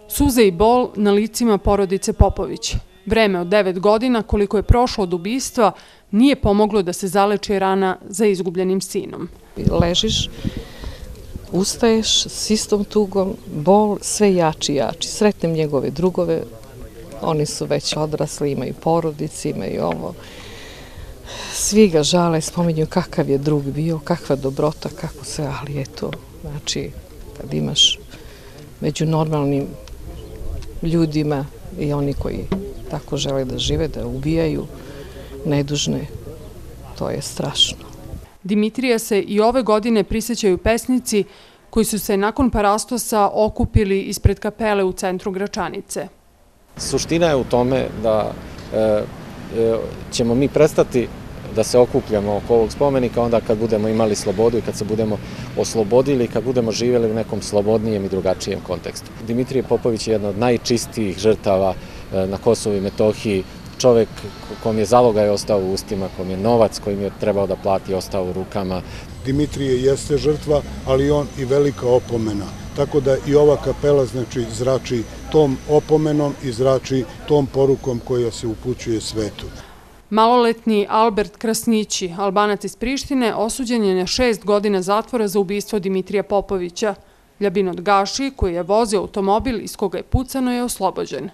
Suze i bol na licima porodice Popović. Vreme od 9 godina koliko je prošlo od ubistva nije pomoglo da se zaleči rana za izgubljenim sinom. Ležiš, ustaješ s istom tugom, bol sve jači i jači. Sretnem njegove drugove, oni su već odrasli, imaju porodice, imaju ovo. Svi ga žale, spominju kakav je drug bio, kakva dobrota, kako sve, ali je to, znači, kad imaš među normalnim ljudima i oni koji tako žele da žive, da ubijaju nedužne, to je strašno. Dimitrija se i ove godine prisjećaju pesnici koji su se nakon parastosa okupili ispred kapele u centru Gračanice. Suština je u tome da ćemo mi prestati da se okupljamo oko ovog spomenika onda kad budemo imali slobodu i kad se budemo oslobodili i kad budemo živjeli u nekom slobodnijem i drugačijem kontekstu. Dimitrije Popović je jedna od najčistijih žrtava na Kosovu i Metohiji, čovek kom je zalogaj ostao u ustima, kom je novac kojim je trebao da plati ostao u rukama. Dimitrije jeste žrtva, ali on i velika opomena. Tako da i ova kapela zrači tom opomenom i zrači tom porukom koja se upućuje svetu. Maloletni Albert Krasnići, Albanac iz Prištine, osuđen je na 6 godina zatvora za ubistvo Dimitrija Popovića. Ljabinot Gaši, koji je vozio automobil iz koga je pucano, je oslobođen.